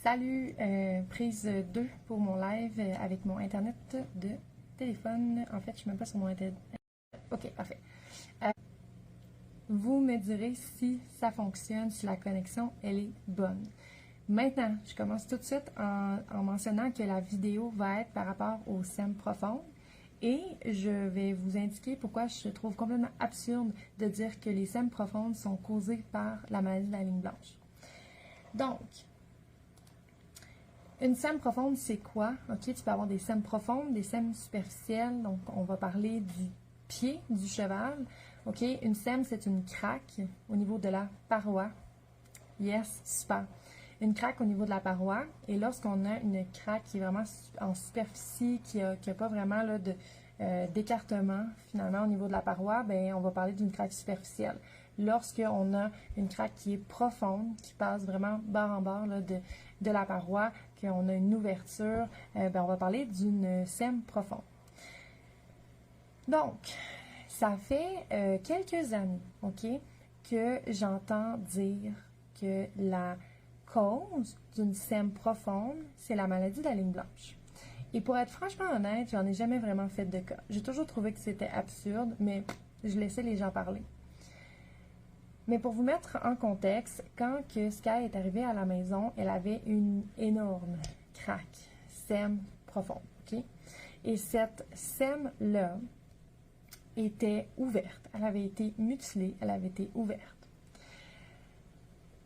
Salut, prise 2 pour mon live avec mon internet de téléphone. En fait, je suis même pas sur mon internet. Ok, parfait. Vous me direz si ça fonctionne, si la connexion, elle est bonne. Maintenant, je commence tout de suite en mentionnant que la vidéo va être par rapport aux SEM profondes et je vais vous indiquer pourquoi je trouve complètement absurde de dire que les SEM profondes sont causées par la maladie de la ligne blanche. Donc, une SEM profonde, c'est quoi? Ok, tu peux avoir des SEM profondes, des SEM superficielles. Donc, on va parler du pied du cheval. Ok, une SEM, c'est une craque au niveau de la paroi. Yes, super. Une craque au niveau de la paroi. Et lorsqu'on a une craque qui est vraiment en superficie, qui a pas vraiment là, d'écartement finalement au niveau de la paroi, ben, on va parler d'une craque superficielle. Lorsqu'on a une craque qui est profonde, qui passe vraiment bord en bord là, de la paroi, qu'on a une ouverture, ben, on va parler d'une SEM profonde. Donc, ça fait quelques années, ok, que j'entends dire que la cause d'une SEM profonde, c'est la maladie de la ligne blanche. Et pour être franchement honnête, j'en ai jamais vraiment fait de cas. J'ai toujours trouvé que c'était absurde, mais je laissais les gens parler. Mais pour vous mettre en contexte, quand que Sky est arrivée à la maison, elle avait une énorme craque, SEM profonde, ok? Et cette SEM-là était ouverte. Elle avait été mutilée, elle avait été ouverte.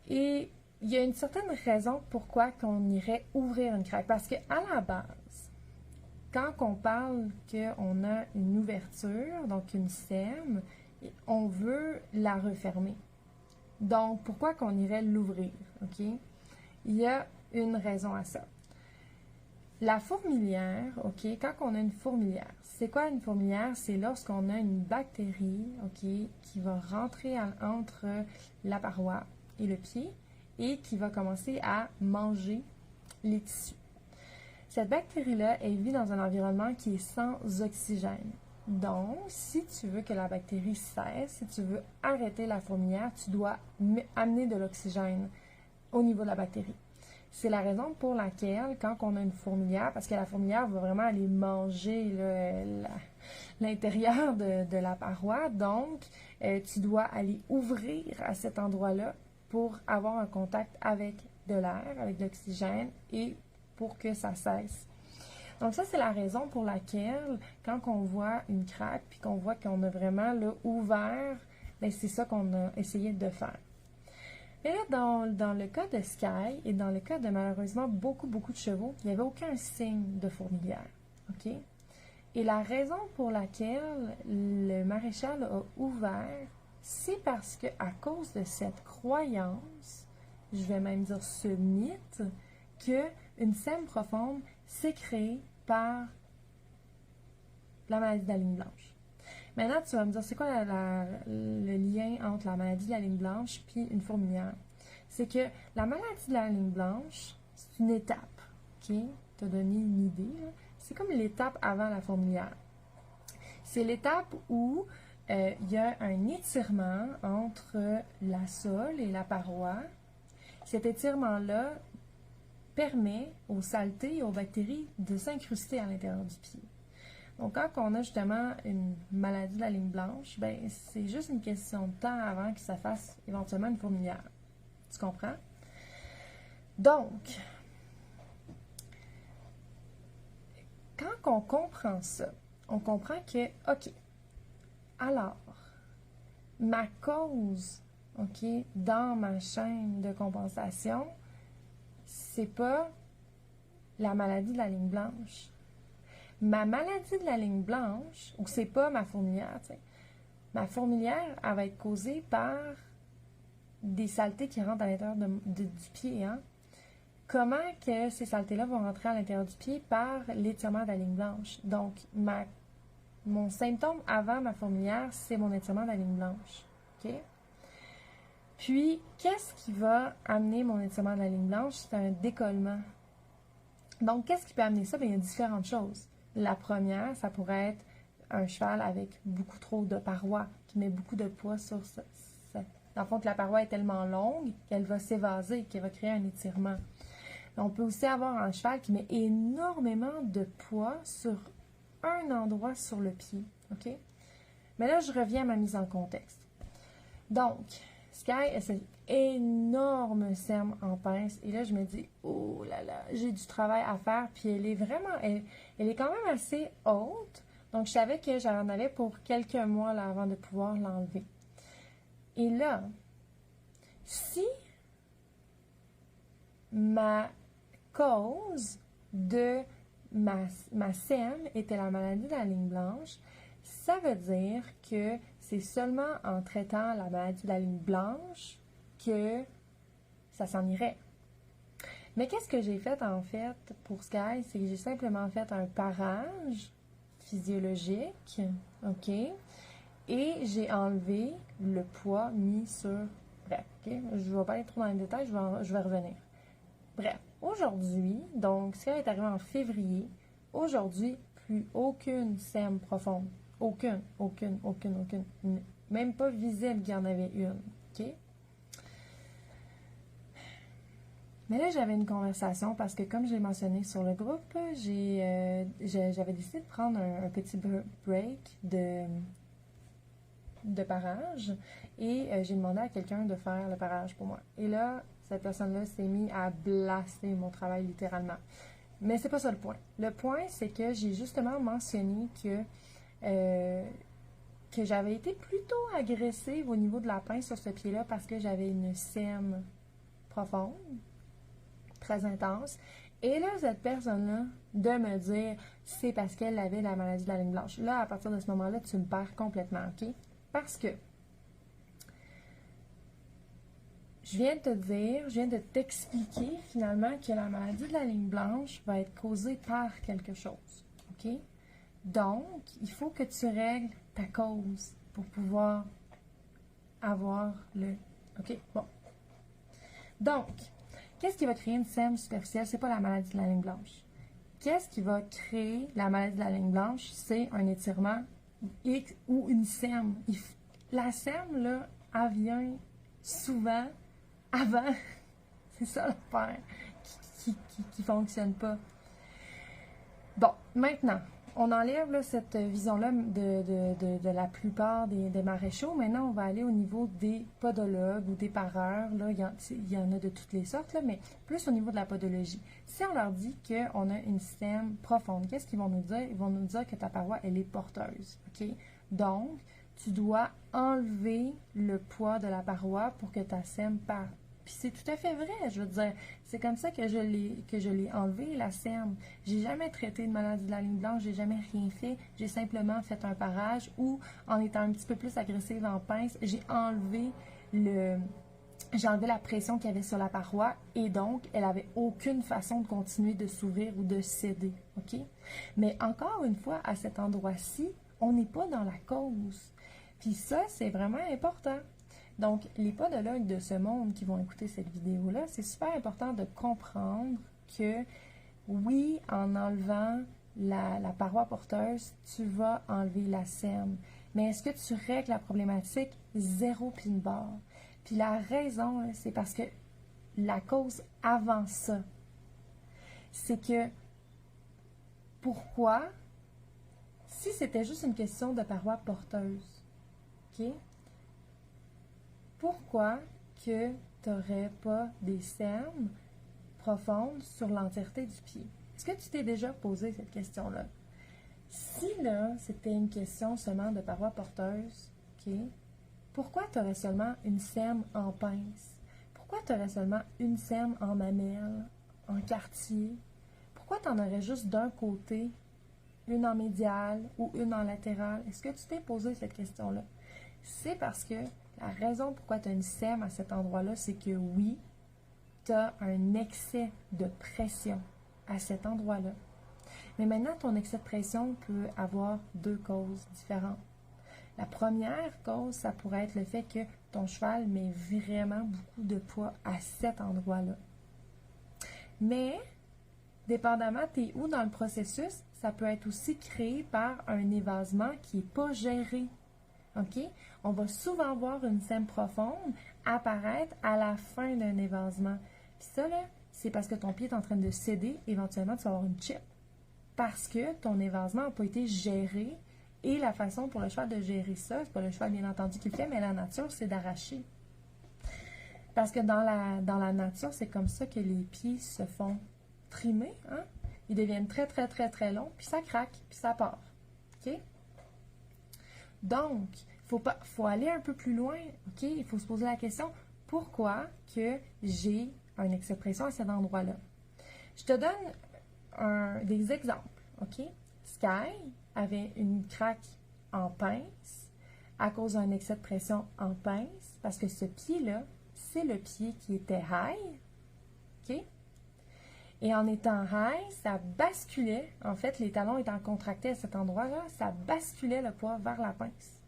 Et il y a une certaine raison pourquoi qu'on irait ouvrir une craque. Parce qu'à la base, quand on parle qu'on a une ouverture, donc une SEM, on veut la refermer. Donc, pourquoi qu'on irait l'ouvrir, ok? Il y a une raison à ça. La fourmilière, ok, quand on a une fourmilière, c'est quoi une fourmilière? C'est lorsqu'on a une bactérie, ok, qui va rentrer entre la paroi et le pied et qui va commencer à manger les tissus. Cette bactérie-là, elle vit dans un environnement qui est sans oxygène. Donc, si tu veux que la bactérie cesse, si tu veux arrêter la fourmilière, tu dois amener de l'oxygène au niveau de la bactérie. C'est la raison pour laquelle, quand on a une fourmilière, parce que la fourmilière va vraiment aller manger l'intérieur de la paroi, donc tu dois aller ouvrir à cet endroit-là pour avoir un contact avec de l'air, avec de l'oxygène et pour que ça cesse. Donc ça, c'est la raison pour laquelle, quand on voit une craque, puis qu'on voit qu'on a vraiment là, ouvert, bien, c'est ça qu'on a essayé de faire. Mais là, dans le cas de Sky et dans le cas de malheureusement beaucoup de chevaux, il n'y avait aucun signe de fourmilière. OK? Et la raison pour laquelle le maréchal a ouvert, c'est parce que à cause de cette croyance, je vais même dire ce mythe, qu'une SEM profonde s'est créée par la maladie de la ligne blanche. Maintenant, tu vas me dire, c'est quoi le lien entre la maladie de la ligne blanche puis une fourmilière? C'est que la maladie de la ligne blanche, c'est une étape, ok? Te donner une idée, c'est comme l'étape avant la fourmilière. C'est l'étape où il y a un étirement entre la sole et la paroi. Cet étirement-là permet aux saletés et aux bactéries de s'incruster à l'intérieur du pied. Donc, quand on a justement une maladie de la ligne blanche, ben, c'est juste une question de temps avant que ça fasse éventuellement une fourmilière. Tu comprends? Donc, quand on comprend ça, on comprend que, OK, alors, ma cause, OK, dans ma chaîne de compensation, c'est pas la maladie de la ligne blanche. Ma maladie de la ligne blanche, ou c'est pas ma fourmilière, tu sais, ma fourmilière, elle va être causée par des saletés qui rentrent à l'intérieur du pied. Hein? Comment que ces saletés-là vont rentrer à l'intérieur du pied? Par l'étirement de la ligne blanche. Donc, mon symptôme avant ma fourmilière, c'est mon étirement de la ligne blanche. OK? Puis, qu'est-ce qui va amener mon étirement de la ligne blanche? C'est un décollement. Donc, qu'est-ce qui peut amener ça? Bien, il y a différentes choses. La première, ça pourrait être un cheval avec beaucoup trop de parois, qui met beaucoup de poids sur ça. Dans le fond, que la paroi est tellement longue qu'elle va s'évaser, qu'elle va créer un étirement. On peut aussi avoir un cheval qui met énormément de poids sur un endroit sur le pied. OK? Mais là, je reviens à ma mise en contexte. Donc, Sky a cette énorme sème en pince. Et là, je me dis, oh là là, j'ai du travail à faire. Puis elle est vraiment, elle est quand même assez haute. Donc, je savais que j'en avais pour quelques mois là, avant de pouvoir l'enlever. Et là, si ma cause de ma sème était la maladie de la ligne blanche, ça veut dire que c'est seulement en traitant la maladie de la ligne blanche que ça s'en irait. Mais qu'est-ce que j'ai fait en fait pour Sky? C'est que j'ai simplement fait un parage physiologique, OK? Et j'ai enlevé le poids mis sur... Bref, OK? Je ne vais pas aller trop dans les détails, je vais revenir. Bref, aujourd'hui, donc Sky est arrivé en février, aujourd'hui, plus aucune sème profonde. Aucune. Même pas visible qu'il y en avait une. OK? Mais là, j'avais une conversation parce que, comme je l'ai mentionné sur le groupe, j'avais décidé de prendre un petit break de parage et j'ai demandé à quelqu'un de faire le parage pour moi. Et là, cette personne-là s'est mise à blaster mon travail littéralement. Mais c'est pas ça le point. Le point, c'est que j'ai justement mentionné que j'avais été plutôt agressive au niveau de la pince sur ce pied-là parce que j'avais une sème profonde, très intense. Et là, cette personne-là, de me dire c'est parce qu'elle avait la maladie de la ligne blanche. Là, à partir de ce moment-là, tu me perds complètement, OK? Parce que je viens de t'expliquer finalement que la maladie de la ligne blanche va être causée par quelque chose, OK? Donc, il faut que tu règles ta cause pour pouvoir avoir le... OK? Bon. Donc, qu'est-ce qui va créer une sème superficielle? C'est pas la maladie de la ligne blanche. Qu'est-ce qui va créer la maladie de la ligne blanche? C'est un étirement ou une sème. La sème, là, elle vient souvent avant. C'est ça l'affaire qui fonctionne pas. Bon, maintenant, on enlève là, cette vision-là de la plupart des maréchaux. Maintenant, on va aller au niveau des podologues ou des pareurs. Là, il y en a de toutes les sortes, là, mais plus au niveau de la podologie. Si on leur dit qu'on a une sème profonde, qu'est-ce qu'ils vont nous dire? Ils vont nous dire que ta paroi, elle est porteuse. OK? Donc, tu dois enlever le poids de la paroi pour que ta sème parte. Puis c'est tout à fait vrai, je veux dire, c'est comme ça que je l'ai enlevé, la sème. J'ai jamais traité de maladie de la ligne blanche, j'ai jamais rien fait. J'ai simplement fait un parage ou, en étant un petit peu plus agressive en pince, j'ai enlevé la pression qu'il y avait sur la paroi et donc, elle avait aucune façon de continuer de s'ouvrir ou de céder, OK? Mais encore une fois, à cet endroit-ci, on n'est pas dans la cause. Puis ça, c'est vraiment important. Donc, les podologues de ce monde qui vont écouter cette vidéo-là, c'est super important de comprendre que, oui, en enlevant la paroi porteuse, tu vas enlever la sème. Mais est-ce que tu règles la problématique? Zéro pin barre. Puis la raison, c'est parce que la cause avant ça, c'est que pourquoi, si c'était juste une question de paroi porteuse, OK? Pourquoi que tu n'aurais pas des sèmes profondes sur l'entièreté du pied? Est-ce que tu t'es déjà posé cette question-là? Si là, c'était une question seulement de paroi porteuse, OK? Pourquoi tu aurais seulement une sème en pince? Pourquoi tu aurais seulement une sème en mamelle, en quartier? Pourquoi tu en aurais juste d'un côté, une en médiale ou une en latérale? Est-ce que tu t'es posé cette question-là? C'est parce que la raison pourquoi tu as une sème à cet endroit-là, c'est que oui, tu as un excès de pression à cet endroit-là. Mais maintenant, ton excès de pression peut avoir deux causes différentes. La première cause, ça pourrait être le fait que ton cheval met vraiment beaucoup de poids à cet endroit-là. Mais, dépendamment, tu es où dans le processus, ça peut être aussi créé par un évasement qui n'est pas géré. OK? On va souvent voir une sème profonde apparaître à la fin d'un évasement. Puis ça, là, c'est parce que ton pied est en train de céder. Éventuellement, tu vas avoir une chip. Parce que ton évasement n'a pas été géré. Et la façon pour le cheval de gérer ça, c'est pas le cheval bien entendu qui le fait, mais la nature, c'est d'arracher. Parce que dans la nature, c'est comme ça que les pieds se font trimer. Hein? Ils deviennent très, très, très, très longs, puis ça craque, puis ça part. OK? Donc, faut aller un peu plus loin. OK? Il faut se poser la question, pourquoi que j'ai une expression à cet endroit-là? Je te donne des exemples. OK? Sky avait une craque en pince à cause d'un excès de pression en pince, parce que ce pied-là, c'est le pied qui était high, OK? Et en étant high, ça basculait, en fait, les talons étant contractés à cet endroit-là, ça basculait le poids vers la pince.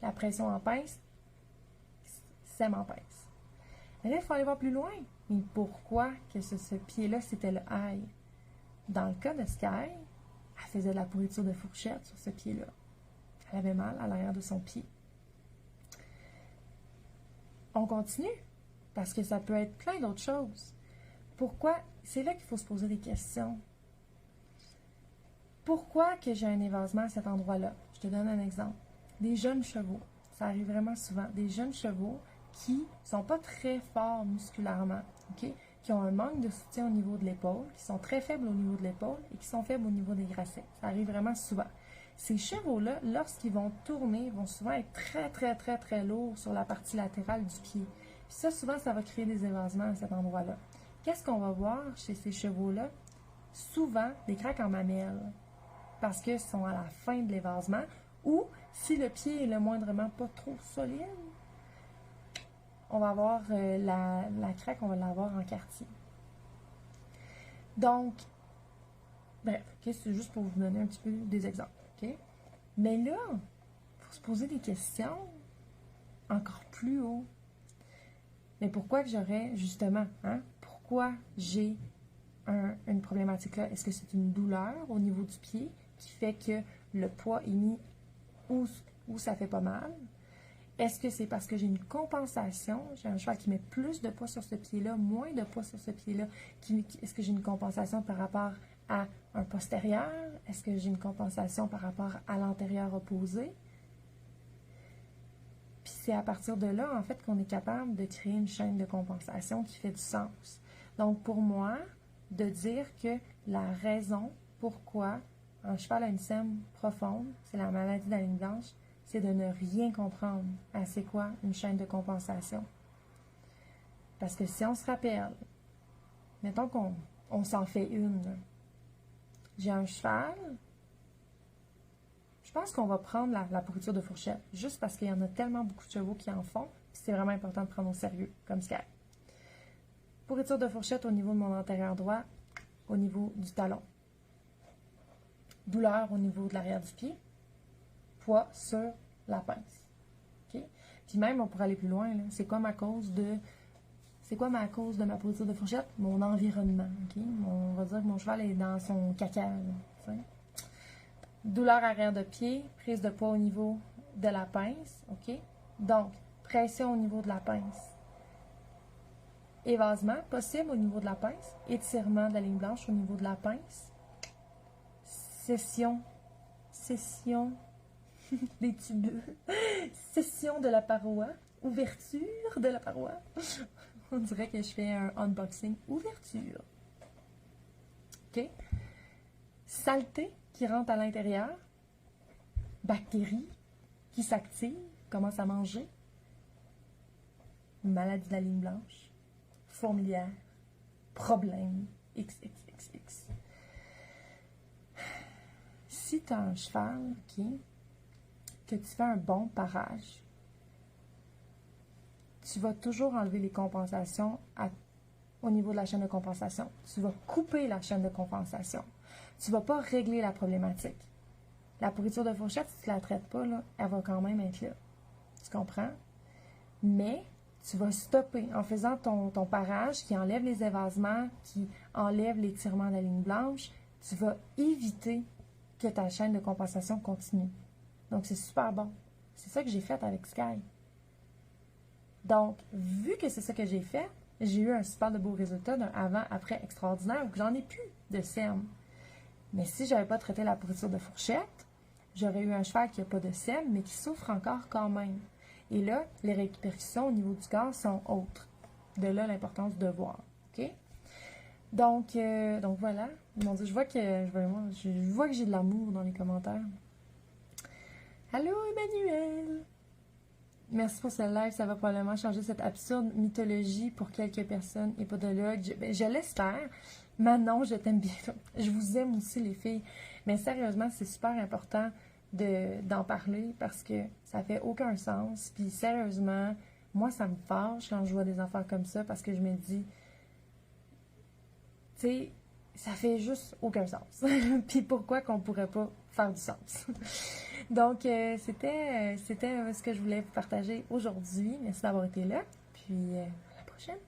La pression en pince sème en pince. Mais là, il faut aller voir plus loin. Mais pourquoi que ce pied-là, c'était le high? Dans le cas de Sky, elle faisait de la pourriture de fourchette sur ce pied-là. Elle avait mal à l'arrière de son pied. On continue, parce que ça peut être plein d'autres choses. Pourquoi? C'est là qu'il faut se poser des questions. Pourquoi que j'ai un évasement à cet endroit-là? Je te donne un exemple. Des jeunes chevaux, ça arrive vraiment souvent, des jeunes chevaux qui ne sont pas très forts musculairement, OK? Qui ont un manque de soutien au niveau de l'épaule, qui sont très faibles au niveau de l'épaule et qui sont faibles au niveau des gracets. Ça arrive vraiment souvent. Ces chevaux-là, lorsqu'ils vont tourner, vont souvent être très, très, très, très lourds sur la partie latérale du pied. Puis ça, souvent, ça va créer des évasements à cet endroit-là. Qu'est-ce qu'on va voir chez ces chevaux-là? Souvent, des craques en mamelles, parce qu'ils sont à la fin de l'évasement, ou si le pied est le moindrement pas trop solide, on va avoir la craque, on va l'avoir en quartier. Donc, bref, okay, c'est juste pour vous donner un petit peu des exemples. Okay? Mais là, il faut se poser des questions encore plus haut. Mais pourquoi que j'aurais, justement, pourquoi j'ai une problématique là? Est-ce que c'est une douleur au niveau du pied qui fait que le poids est mis où ça fait pas mal? Est-ce que c'est parce que j'ai une compensation? J'ai un cheval qui met plus de poids sur ce pied-là, moins de poids sur ce pied-là. Est-ce que j'ai une compensation par rapport à un postérieur? Est-ce que j'ai une compensation par rapport à l'antérieur opposé? Puis c'est à partir de là, en fait, qu'on est capable de créer une chaîne de compensation qui fait du sens. Donc, pour moi, de dire que la raison pourquoi un cheval a une sème profonde, c'est la maladie de la ligne blanche, c'est de ne rien comprendre à c'est quoi une chaîne de compensation. Parce que si on se rappelle, mettons qu'on s'en fait une, j'ai un cheval, je pense qu'on va prendre la pourriture de fourchette, juste parce qu'il y en a tellement beaucoup de chevaux qui en font, puis c'est vraiment important de prendre au sérieux, comme Sky. Pourriture de fourchette au niveau de mon antérieur droit, au niveau du talon. Douleur au niveau de l'arrière du pied, poids sur la pince. Okay? Puis même, on pourrait aller plus loin, c'est quoi ma cause de ma pourriture de fourchette? Mon environnement. Okay? On va dire que mon cheval est dans son caca. Là, douleur arrière de pied, prise de poids au niveau de la pince. OK? Donc, pression au niveau de la pince. Évasement possible au niveau de la pince. Étirement de la ligne blanche au niveau de la pince. Session des tubeux. Session de la paroi. Ouverture de la paroi. On dirait que je fais un unboxing. Ouverture. OK? Saleté qui rentre à l'intérieur. Bactéries qui s'activent, commencent à manger. Maladie de la ligne blanche. Fourmilière. Problème. XXXX. Si tu as un cheval, que tu fais un bon parage, tu vas toujours enlever les compensations au niveau de la chaîne de compensation. Tu vas couper la chaîne de compensation. Tu ne vas pas régler la problématique. La pourriture de fourchette, si tu ne la traites pas, là, elle va quand même être là. Tu comprends? Mais tu vas stopper en faisant ton parage qui enlève les évasements, qui enlève l'étirement de la ligne blanche. Tu vas éviter que ta chaîne de compensation continue. Donc, c'est super bon. C'est ça que j'ai fait avec Sky. Donc, vu que c'est ça que j'ai fait, j'ai eu un super de beau résultat d'un avant-après extraordinaire où j'en ai plus de cernes. Mais si j'avais pas traité la pourriture de fourchette, j'aurais eu un cheval qui n'a pas de cernes, mais qui souffre encore quand même. Et là, les répercussions au niveau du corps sont autres. De là, l'importance de voir. OK? Donc voilà. Mon Dieu, je vois que j'ai de l'amour dans les commentaires. Allô, Emmanuel! Merci pour ce live. Ça va probablement changer cette absurde mythologie pour quelques personnes et podologues. Je l'espère. Manon, je t'aime bien. Je vous aime aussi, les filles. Mais sérieusement, c'est super important d'en parler parce que ça fait aucun sens. Puis sérieusement, moi, ça me fâche quand je vois des enfants comme ça parce que je me dis, tu sais, ça fait juste aucun sens. Puis pourquoi qu'on pourrait pas faire du sens? Donc, c'était ce que je voulais vous partager aujourd'hui. Merci d'avoir été là. Puis, à la prochaine.